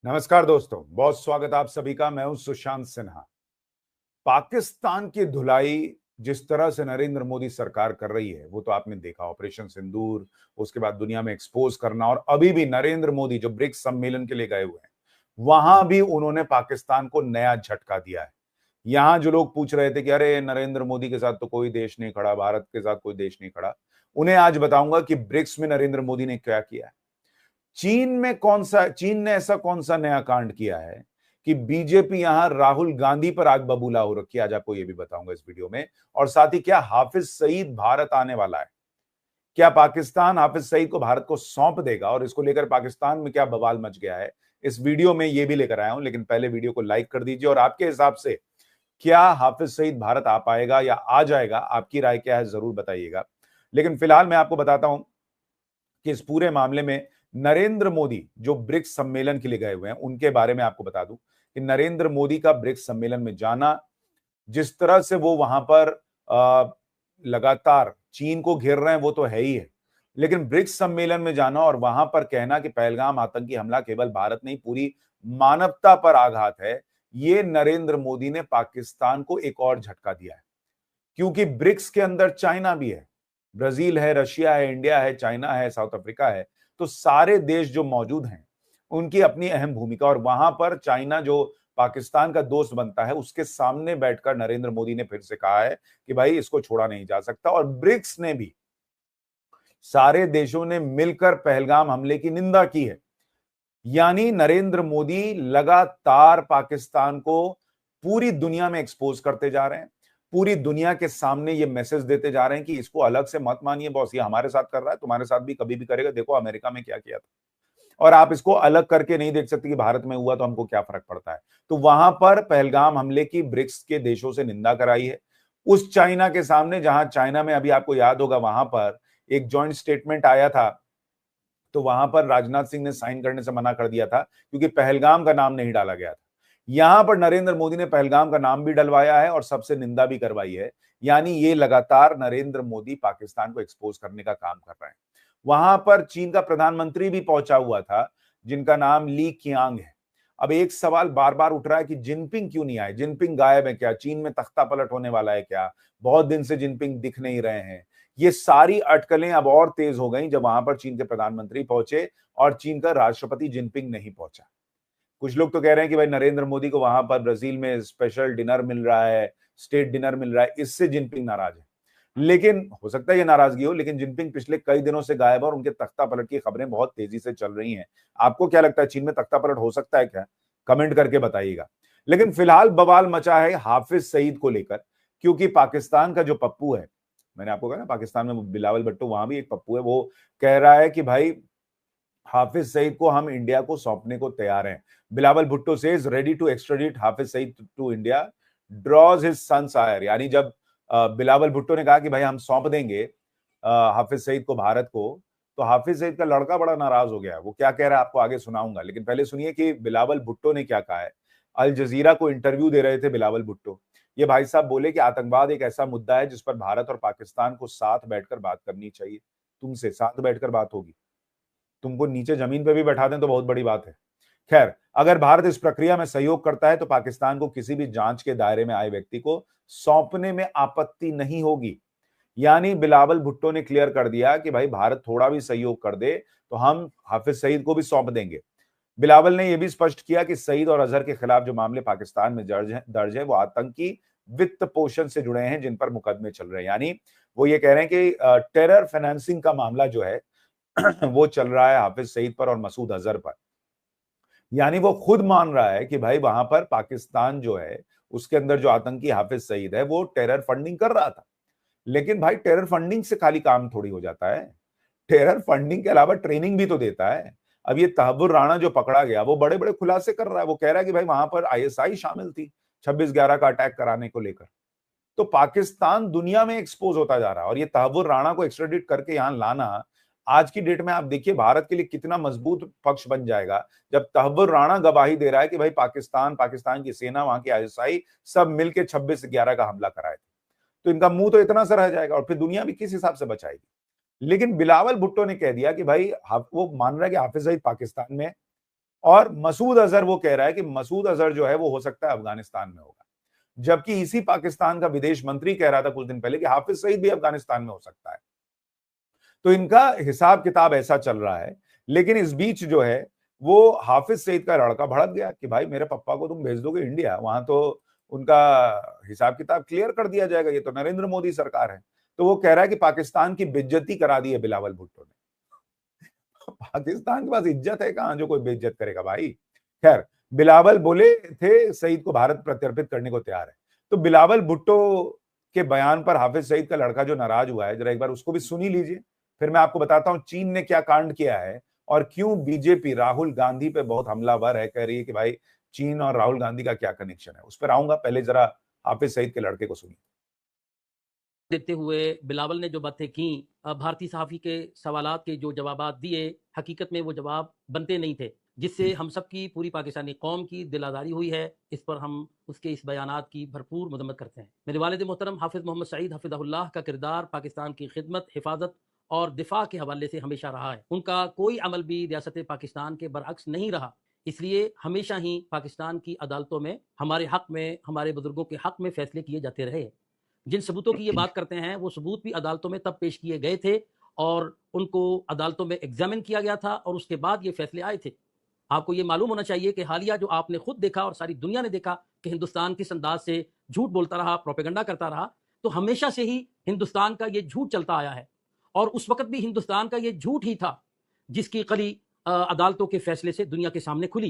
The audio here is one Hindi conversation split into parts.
नमस्कार दोस्तों, बहुत स्वागत आप सभी का। मैं हूं सुशांत सिन्हा। पाकिस्तान की धुलाई जिस तरह से नरेंद्र मोदी सरकार कर रही है, वो तो आपने देखा। ऑपरेशन सिंदूर, उसके बाद दुनिया में एक्सपोज करना, और अभी भी नरेंद्र मोदी जो ब्रिक्स सम्मेलन के लिए गए हुए हैं, वहां भी उन्होंने पाकिस्तान को नया झटका दिया है। यहां जो लोग पूछ रहे थे कि अरे नरेंद्र मोदी के साथ तो कोई देश नहीं खड़ा, भारत के साथ कोई देश नहीं खड़ा, उन्हें आज बताऊंगा कि ब्रिक्स में नरेंद्र मोदी ने क्या किया है। चीन ने ऐसा कौन सा नया कांड किया है कि बीजेपी यहां राहुल गांधी पर आग बबूला हो रखी है, आज आपको यह भी बताऊंगा इस वीडियो में। और साथ ही क्या हाफिज सईद भारत आने वाला है, क्या पाकिस्तान हाफिज सईद को भारत को सौंप देगा, और इसको लेकर पाकिस्तान में क्या बवाल मच गया है, इस वीडियो में यह भी लेकर आया हूं। लेकिन पहले वीडियो को लाइक कर दीजिए। और आपके हिसाब से क्या हाफिज सईद भारत आ पाएगा या आ जाएगा, आपकी राय क्या है जरूर बताइएगा। लेकिन फिलहाल मैं आपको बताता हूं कि इस पूरे मामले में नरेंद्र मोदी जो ब्रिक्स सम्मेलन के लिए गए हुए हैं, उनके बारे में आपको बता दूं कि नरेंद्र मोदी का ब्रिक्स सम्मेलन में जाना, जिस तरह से वो वहां पर लगातार चीन को घेर रहे हैं, वो तो है ही है। लेकिन ब्रिक्स सम्मेलन में जाना और वहां पर कहना कि पहलगाम आतंकी हमला केवल भारत नहीं पूरी मानवता पर आघात है, ये नरेंद्र मोदी ने पाकिस्तान को एक और झटका दिया है। क्योंकि ब्रिक्स के अंदर चाइना भी है, ब्राजील है, रशिया है, इंडिया है, चाइना है, साउथ अफ्रीका है। तो सारे देश जो मौजूद हैं, उनकी अपनी अहम भूमिका। और वहां पर चाइना जो पाकिस्तान का दोस्त बनता है, उसके सामने बैठकर नरेंद्र मोदी ने फिर से कहा है कि भाई इसको छोड़ा नहीं जा सकता। और ब्रिक्स ने भी, सारे देशों ने मिलकर पहलगाम हमले की निंदा की है। यानी नरेंद्र मोदी लगातार पाकिस्तान को पूरी दुनिया में एक्सपोज करते जा रहे हैं, पूरी दुनिया के सामने ये मैसेज देते जा रहे हैं कि इसको अलग से मत मानिए बॉस, ये हमारे साथ कर रहा है, तुम्हारे साथ भी कभी भी करेगा, देखो अमेरिका में क्या किया था। और आप इसको अलग करके नहीं देख सकते कि भारत में हुआ तो हमको क्या फर्क पड़ता है। तो वहां पर पहलगाम हमले की ब्रिक्स के देशों से निंदा कराई है, उस चाइना के सामने, जहां चाइना में अभी आपको याद होगा वहां पर एक जॉइंट स्टेटमेंट आया था, तो वहां पर राजनाथ सिंह ने साइन करने से मना कर दिया था क्योंकि पहलगाम का नाम नहीं डाला गया था। यहां पर नरेंद्र मोदी ने पहलगाम का नाम भी डलवाया है और सबसे निंदा भी करवाई है। यानी ये लगातार नरेंद्र मोदी पाकिस्तान को एक्सपोज करने का काम कर रहे हैं। वहां पर चीन का प्रधानमंत्री भी पहुंचा हुआ था, जिनका नाम ली कियांग है। अब एक सवाल बार बार उठ रहा है कि जिनपिंग क्यों नहीं आए, जिनपिंग गायब है क्या, चीन में तख्ता पलट होने वाला है क्या, बहुत दिन से जिनपिंग दिख नहीं रहे हैं। ये सारी अटकलें अब और तेज हो गई जब वहां पर चीन के प्रधानमंत्री पहुंचे और चीन का राष्ट्रपति जिनपिंग नहीं पहुंचा। कुछ लोग तो कह रहे हैं कि भाई नरेंद्र मोदी को वहां पर ब्राजील में स्पेशल डिनर मिल रहा है, स्टेट डिनर मिल रहा है, इससे जिनपिंग नाराज है। लेकिन हो सकता है ये नाराजगी हो, लेकिन जिनपिंग पिछले कई दिनों से गायब है और उनके तख्ता पलट की खबरें बहुत तेजी से चल रही हैं। आपको क्या लगता है, चीन में तख्ता पलट हो सकता है क्या? कमेंट करके बताइएगा। लेकिन फिलहाल बवाल मचा है हाफिज सईद को लेकर, क्योंकि पाकिस्तान का जो पप्पू है, मैंने आपको कहा ना पाकिस्तान में बिलावल भुट्टो, वहां भी एक पप्पू है, वो कह रहा है कि भाई हाफिज सईद को हम इंडिया को सौंपने को तैयार हैं। Bilawal Bhutto says ready to extradite Hafiz Saeed to India, draws his sons ire. यानी जब बिलावल भुट्टो ने कहा कि भाई हम सौंप देंगे हाफिज सईद को भारत को, तो हाफिज सईद का लड़का बड़ा नाराज हो गया। वो क्या कह रहा है आपको आगे सुनाऊंगा, लेकिन पहले सुनिए कि बिलावल भुट्टो ने क्या कहा है। अल जजीरा को इंटरव्यू दे रहे थे बिलावल भुट्टो। ये भाई साहब बोले कि आतंकवाद एक ऐसा मुद्दा है जिस पर भारत और पाकिस्तान को साथ बैठकर बात करनी चाहिए। तुमसे साथ बैठकर बात होगी, तुमको नीचे जमीन पे भी बैठा दें तो बहुत बड़ी बात है। खैर, अगर भारत इस प्रक्रिया में सहयोग करता है तो पाकिस्तान को किसी भी जांच के दायरे में आए व्यक्ति को सौंपने में आपत्ति नहीं होगी। यानी बिलावल भुट्टो ने क्लियर कर दिया कि भाई भारत थोड़ा भी सहयोग कर दे तो हम हाफिज सईद को भी सौंप देंगे। बिलावल ने यह भी स्पष्ट किया कि सईद और अजहर के खिलाफ जो मामले पाकिस्तान में दर्ज है वो आतंकी वित्त पोषण से जुड़े हैं, जिन पर मुकदमे चल रहे हैं। यानी वो ये कह रहे हैं कि टेरर फाइनेंसिंग का मामला जो है वो चल रहा है हाफिज सईद पर और मसूद अजहर पर। यानी वो खुद मान रहा है कि भाई वहां पर पाकिस्तान जो है, उसके अंदर जो आतंकी हाफिज सईद है वो टेरर फंडिंग कर रहा था। लेकिन भाई टेरर फंडिंग से खाली काम थोड़ी हो जाता है, टेरर फंडिंग के अलावा ट्रेनिंग भी तो देता है। अब ये तहव्वुर राणा जो पकड़ा गया, वो बड़े बड़े खुलासे कर रहा है। वो कह रहा है कि भाई वहां पर आईएसआई शामिल थी 26/11 का अटैक कराने को लेकर। तो पाकिस्तान दुनिया में एक्सपोज होता जा रहा है, और ये तहव्वुर राणा को एक्स्ट्राडिट करके यहां लाना आज की डेट में आप देखिए भारत के लिए कितना मजबूत पक्ष बन जाएगा, जब तहव्वुर राणा गवाही दे रहा है कि भाई पाकिस्तान की सेना, वहां की आईएसआई सब मिलकर 26/11 का हमला कराए थे। तो इनका मुंह तो इतना सा रह जाएगा, और फिर दुनिया भी किस हिसाब से बचाएगी। लेकिन बिलावल भुट्टो ने कह दिया कि भाई वो मान रहा है कि हाफिज सईद पाकिस्तान में, और मसूद अजहर वो कह रहा है कि मसूद अजहर जो है वो हो सकता है अफगानिस्तान में होगा, जबकि इसी पाकिस्तान का विदेश मंत्री कह रहा था कुछ दिन पहले कि हाफिज सईद भी अफगानिस्तान में हो सकता है। तो इनका हिसाब किताब ऐसा चल रहा है। लेकिन इस बीच जो है वो हाफिज सईद का लड़का भड़क गया कि भाई मेरे पप्पा को तुम भेज दोगे इंडिया, वहां तो उनका हिसाब किताब क्लियर कर दिया जाएगा, ये तो नरेंद्र मोदी सरकार है। तो वो कह रहा है कि पाकिस्तान की बेइज्जती करा दी है बिलावल भुट्टो ने। पाकिस्तान के पास इज्जत है कहां जो कोई बेइज्जत करेगा भाई। खैर, बिलावल बोले थे सईद को भारत प्रत्यर्पित करने को तैयार है। तो बिलावल भुट्टो के बयान पर हाफिज सईद का लड़का जो नाराज हुआ है, जरा एक बार उसको भी सुनी लीजिए, फिर मैं आपको बताता हूं चीन ने क्या कांड किया है और क्यों बीजेपी राहुल गांधी पे बहुत हमलावर है, कह रही है कि भाई चीन और राहुल गांधी का क्या कनेक्शन है। उस पर आऊंगा, पहले जरा हाफिज सईद के लड़के को सुनिए। देखते हुए बिलावल ने जो बातें की, भारतीय सहाफ़ी के सवालात के जो जवाबात दिए, हकीकत में वो जवाब बनते नहीं थे, जिससे हम सबकी पूरी पाकिस्तानी कौम की दिल आज़ारी हुई है। इस पर हम उसके इस बयानात की भरपूर मज़म्मत करते हैं। मेरे वालिद मोहतरम हाफ़िज़ मोहम्मद सईद हफ़िज़हुल्लाह का किरदार पाकिस्तान की खिदमत, हिफाजत और दिफा के हवाले से हमेशा रहा है। उनका कोई अमल भी रियासत पाकिस्तान के बरअक्स नहीं रहा। इसलिए हमेशा ही पाकिस्तान की अदालतों में हमारे हक़ में, हमारे बुजुर्गों के हक़ में फैसले किए जाते रहे। जिन सबूतों की ये बात करते हैं, वो सबूत भी अदालतों में तब पेश किए गए थे और उनको अदालतों में एग्जामिन किया गया था और उसके बाद ये फैसले आए थे। आपको ये मालूम होना चाहिए कि हालिया जो आपने खुद देखा और सारी दुनिया ने देखा कि हिंदुस्तान किस अंदाज से झूठ बोलता रहा, प्रोपेगेंडा करता रहा, तो हमेशा से ही हिंदुस्तान का ये झूठ चलता आया है और उस वक्त भी हिंदुस्तान का ये झूठ ही था जिसकी कली अदालतों के फैसले से दुनिया के सामने खुली।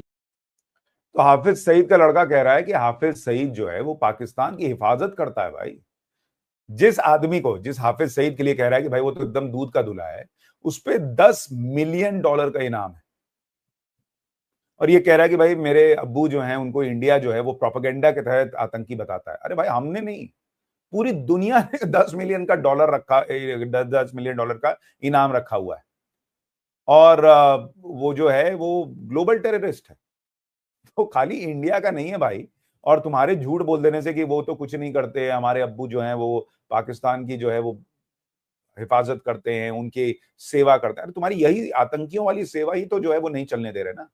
तो हाफिज सईद का लड़का कह रहा है कि हाफिज सईद जो है वो पाकिस्तान की हिफाजत करता है भाई। जिस आदमी को, जिस हाफिज सईद के लिए कह रहा है कि भाई वो तो एकदम दूध का धुला है, उस पे $10 मिलियन का इनाम है और ये कह रहा है कि भाई मेरे अब्बू जो हैं उनको इंडिया जो है वो प्रोपेगेंडा के तहत आतंकी बताता है। अरे भाई हमने नहीं, पूरी दुनिया ने $10 मिलियन रखा, $10 मिलियन का इनाम रखा हुआ है और वो जो है वो ग्लोबल टेररिस्ट है। तो खाली इंडिया का नहीं है भाई। और तुम्हारे झूठ बोल देने से कि वो तो कुछ नहीं करते, हमारे अब्बू जो हैं वो पाकिस्तान की जो है वो हिफाजत करते हैं, उनकी सेवा करते हैं, अरे तुम्हारी यही आतंकियों वाली सेवा ही तो जो है वो नहीं चलने दे रहे ना।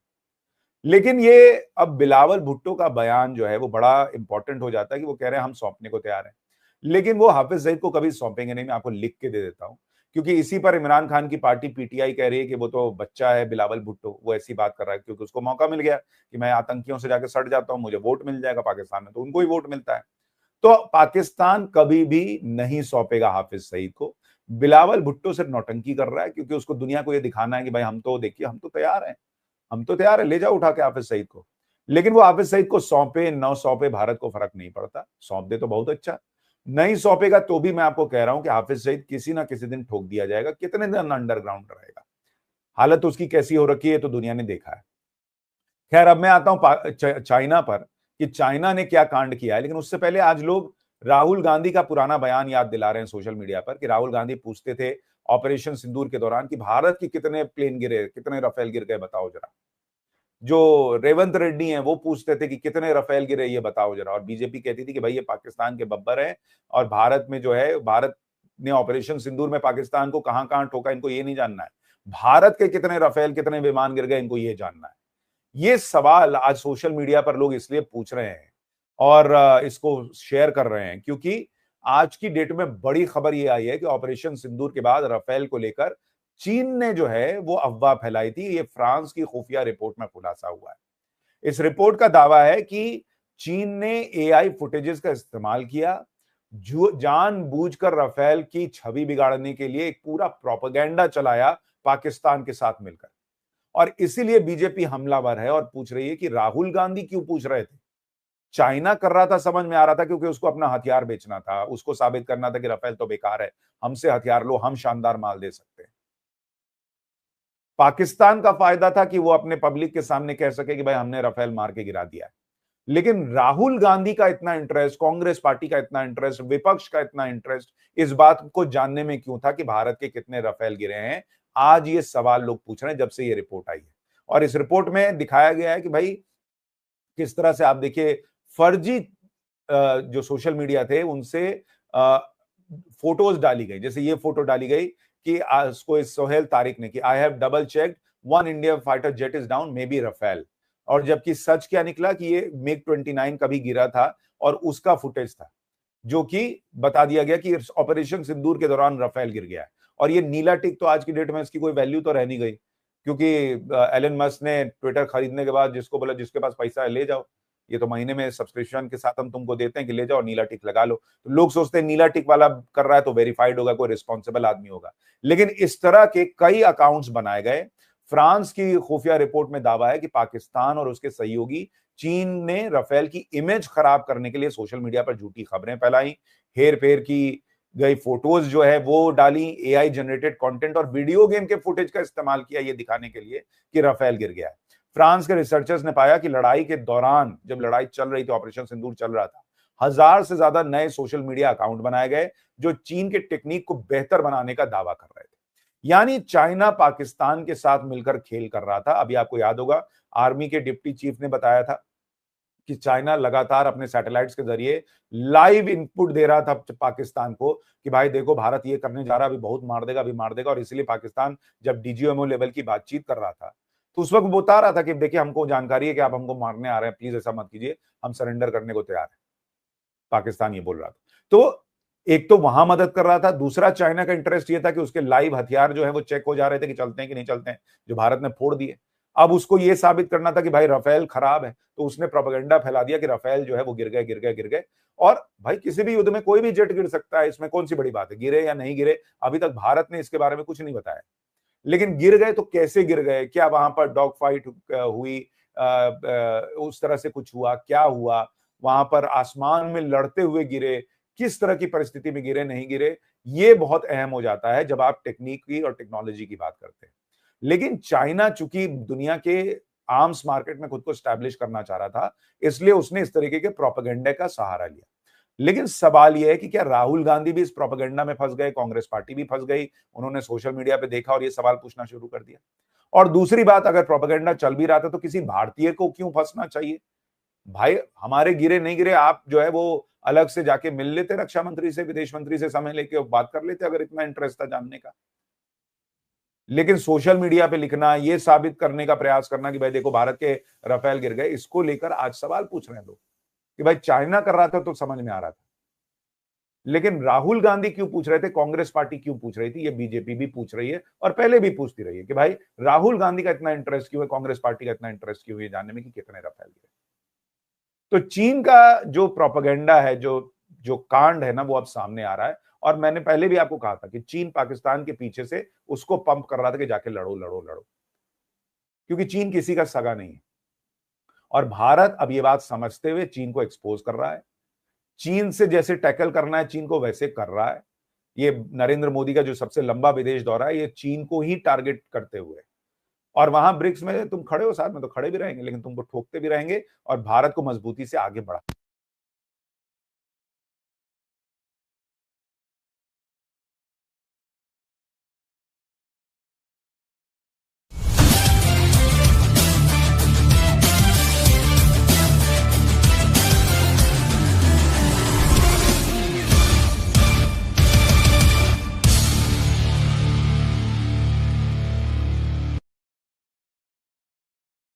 लेकिन ये अब बिलावल भुट्टो का बयान जो है वो बड़ा इंपॉर्टेंट हो जाता है कि वो कह रहे हैं हम सौंपने को तैयार हैं, लेकिन वो हाफिज सईद को कभी सौंपेंगे नहीं। मैं आपको लिख के दे देता हूं, क्योंकि इसी पर इमरान खान की पार्टी पीटीआई कह रही है कि वो तो बच्चा है बिलावल भुट्टो, वो ऐसी बात कर रहा है क्योंकि उसको मौका मिल गया कि मैं आतंकियों से जाकर सट जाता हूं, मुझे वोट मिल जाएगा पाकिस्तान में, तो उनको ही वोट मिलता है। तो पाकिस्तान कभी भी नहीं सौंपेगा हाफिज सईद को। बिलावल भुट्टो सिर्फ नौटंकी कर रहा है क्योंकि उसको दुनिया को ये दिखाना है कि भाई हम तो देखिए हम तो तैयार हैं, हम तो तैयार है, ले जाओ उठा के हाफिज सईद को। लेकिन वो हाफिज सईद को सौंपे न सौंपे भारत को फर्क नहीं पड़ता, सौंप दे तो बहुत अच्छा, नहीं सौंपेगा तो भी मैं आपको कह रहा हूं कि हाफिज सईद किसी ना किसी दिन ठोक दिया जाएगा। कितने दिन अंडरग्राउंड रहेगा, हालत उसकी कैसी हो रखी है तो दुनिया ने देखा है। खैर अब मैं आता हूं चाइना पर कि चाइना ने क्या कांड किया है। लेकिन उससे पहले आज लोग राहुल गांधी का पुराना बयान याद दिला रहे हैं सोशल मीडिया पर कि राहुल गांधी पूछते थे ऑपरेशन सिंदूर के दौरान कि भारत की कितने प्लेन गिरे, कितने रफेल गिर गए बताओ जरा। जो रेवंत रेड्डी हैं वो पूछते थे कि कितने रफेल गिरे ये बताओ जरा, और बीजेपी कहती थी कि भाई ये पाकिस्तान के बब्बर हैं और भारत में जो है भारत ने ऑपरेशन सिंदूर में पाकिस्तान को कहां कहां ठोका इनको ये नहीं जानना है, भारत के कितने रफेल कितने विमान गिर गए इनको ये जानना है। ये सवाल आज सोशल मीडिया पर लोग इसलिए पूछ रहे हैं और इसको शेयर कर रहे हैं क्योंकि आज की डेट में बड़ी खबर ये आई है कि ऑपरेशन सिंदूर के बाद राफेल को लेकर चीन ने जो है वो अफवाह फैलाई थी। ये फ्रांस की खुफिया रिपोर्ट में खुलासा हुआ है। इस रिपोर्ट का दावा है कि चीन ने एआई फुटेजेस का इस्तेमाल किया, जो जानबूझकर राफेल की छवि बिगाड़ने के लिए एक पूरा प्रोपेगेंडा चलाया पाकिस्तान के साथ मिलकर। और इसीलिए बीजेपी हमलावर है और पूछ रही है कि राहुल गांधी क्यों पूछ रहे थे। चाइना कर रहा था, समझ में आ रहा था क्योंकि उसको अपना हथियार बेचना था, उसको साबित करना था कि राफेल तो बेकार है, हमसे हथियार लो, हम शानदार माल दे सकते हैं। पाकिस्तान का फायदा था कि वो अपने पब्लिक के सामने कह सके कि भाई हमने राफेल मार के गिरा दिया है। लेकिन राहुल गांधी का इतना इंटरेस्ट, कांग्रेस पार्टी का इतना इंटरेस्ट, विपक्ष का इतना इंटरेस्ट इस बात को जानने में क्यों था कि भारत के कितने राफेल गिरे हैं। आज ये सवाल लोग पूछ रहे हैं जब से ये रिपोर्ट आई है। और इस रिपोर्ट में दिखाया गया है कि भाई किस तरह से आप देखिए फर्जी जो सोशल मीडिया थे उनसे फोटोज डाली गई। जैसे ये फोटो डाली गई कि उसको इस सोहेल तारिक ने कि I have double checked one India fighter jet is down, maybe Rafale. और जबकि सच क्या निकला कि ये मिग 29 कभी गिरा था और उसका फुटेज था, जो कि बता दिया गया कि ऑपरेशन सिंदूर के दौरान राफेल गिर गया है। और ये नीला टिक तो आज की डेट में इसकी कोई वैल्यू तो रह नहीं गई, क्योंकि एलन मस्क ने ट्विटर खरीदने के बाद जिसको बोला जिसके पास पैसा है ले जाओ, ये तो महीने में सब्सक्रिप्शन के साथ हम तुमको देते हैं कि ले जाओ नीला टिक लगा लो। तो लोग सोचते हैं नीला टिक वाला कर रहा है तो वेरीफाइड होगा, कोई रिस्पॉन्सिबल आदमी होगा। लेकिन इस तरह के कई अकाउंट्स बनाए गए। फ्रांस की खुफिया रिपोर्ट में दावा है कि पाकिस्तान और उसके सहयोगी चीन ने राफेल की इमेज खराब करने के लिए सोशल मीडिया पर झूठी खबरें फैलाई, हेर फेर की गई फोटोज जो है वो डाली, एआई जनरेटेड कंटेंट और वीडियो गेम के फुटेज का इस्तेमाल किया ये दिखाने के लिए कि राफेल गिर गया है। फ्रांस के रिसर्चर्स ने पाया कि लड़ाई के दौरान, जब लड़ाई चल रही थी, ऑपरेशन सिंदूर चल रहा था, 1000 से ज्यादा नए सोशल मीडिया अकाउंट बनाए गए जो चीन के टेक्निक को बेहतर बनाने का दावा कर रहे थे। यानी चाइना पाकिस्तान के साथ मिलकर खेल कर रहा था। अभी आपको याद होगा आर्मी के डिप्टी चीफ ने बताया था कि चाइना लगातार अपने सैटेलाइट्स के जरिए लाइव इनपुट दे रहा था पाकिस्तान को कि भाई देखो भारत ये करने जा रहा है, अभी बहुत मार देगा, अभी मार देगा। और इसलिए पाकिस्तान जब डीजीएमओ लेवल की बातचीत कर रहा था तो उस वक्त बता रहा था कि देखिए हमको जानकारी है कि आप हमको मारने आ रहे हैं, प्लीज ऐसा मत कीजिए, हम सरेंडर करने को तैयार है। पाकिस्तान ये बोल रहा था। तो एक तो वहां मदद कर रहा था, दूसरा चाइना का इंटरेस्ट ये था कि उसके लाइव हथियार जो है वो चेक हो जा रहे थे कि चलते हैं कि नहीं चलते हैं, जो भारत ने फोड़ दिए। अब उसको ये साबित करना था कि भाई राफेल खराब है, तो उसने प्रोपेगेंडा फैला दिया कि राफेल जो है वो गिर गए गिर गए गिर गए। और भाई किसी भी युद्ध में कोई भी जेट गिर सकता है, इसमें कौन सी बड़ी बात है, गिरे या नहीं गिरे। अभी तक भारत ने इसके बारे में कुछ नहीं बताया, लेकिन गिर गए तो कैसे गिर गए, क्या वहां पर डॉग फाइट हुई, उस तरह से कुछ हुआ, क्या हुआ, वहां पर आसमान में लड़ते हुए गिरे, किस तरह की परिस्थिति में गिरे नहीं गिरे, ये बहुत अहम हो जाता है जब आप टेक्निक की और टेक्नोलॉजी की बात करते हैं। लेकिन चाइना चूंकि दुनिया के आर्म्स मार्केट में खुद को स्टैब्लिश करना चाह रहा था, इसलिए उसने इस तरीके के प्रोपेगेंडे का सहारा लिया। लेकिन सवाल यह है कि क्या राहुल गांधी भी इस प्रोपेगेंडा में फंस गए, कांग्रेस पार्टी भी फंस गई, उन्होंने सोशल मीडिया पे देखा और ये सवाल पूछना शुरू कर दिया। और दूसरी बात, अगर प्रोपेगेंडा चल भी रहा था तो किसी भारतीय को क्यों फंसना चाहिए? भाई हमारे गिरे नहीं गिरे, आप जो है वो अलग से जाके मिल लेते रक्षा मंत्री से, विदेश मंत्री से समय लेके बात कर लेते, अगर इतना इंटरेस्ट था जानने का। लेकिन सोशल मीडिया पे लिखना, ये साबित करने का प्रयास करना कि भाई देखो भारत के राफेल गिर गए, इसको लेकर आज सवाल पूछ रहे हैं लोग कि भाई चाइना कर रहा था तो समझ में आ रहा था, लेकिन राहुल गांधी क्यों पूछ रहे थे, कांग्रेस पार्टी क्यों पूछ रही थी, ये बीजेपी भी पूछ रही है और पहले भी पूछती रही है कि भाई राहुल गांधी का इतना इंटरेस्ट क्यों है, कांग्रेस पार्टी का इतना इंटरेस्ट क्यों है जानने में कि कितने राफेल गिरे। तो चीन का जो प्रोपेगेंडा है, जो जो कांड है ना, वो अब सामने आ रहा है। और मैंने पहले भी आपको कहा था कि चीन पाकिस्तान के पीछे से उसको पंप कर रहा था कि जाके लड़ो लड़ो लड़ो, क्योंकि चीन किसी का सगा नहीं है। और भारत अब ये बात समझते हुए चीन को एक्सपोज कर रहा है, चीन से जैसे टैकल करना है चीन को वैसे कर रहा है। ये नरेंद्र मोदी का जो सबसे लंबा विदेश दौरा है, ये चीन को ही टारगेट करते हुए। और वहां ब्रिक्स में तुम खड़े हो साथ में, तो खड़े भी रहेंगे, लेकिन तुमको ठोकते भी रहेंगे और भारत को मजबूती से आगे बढ़ा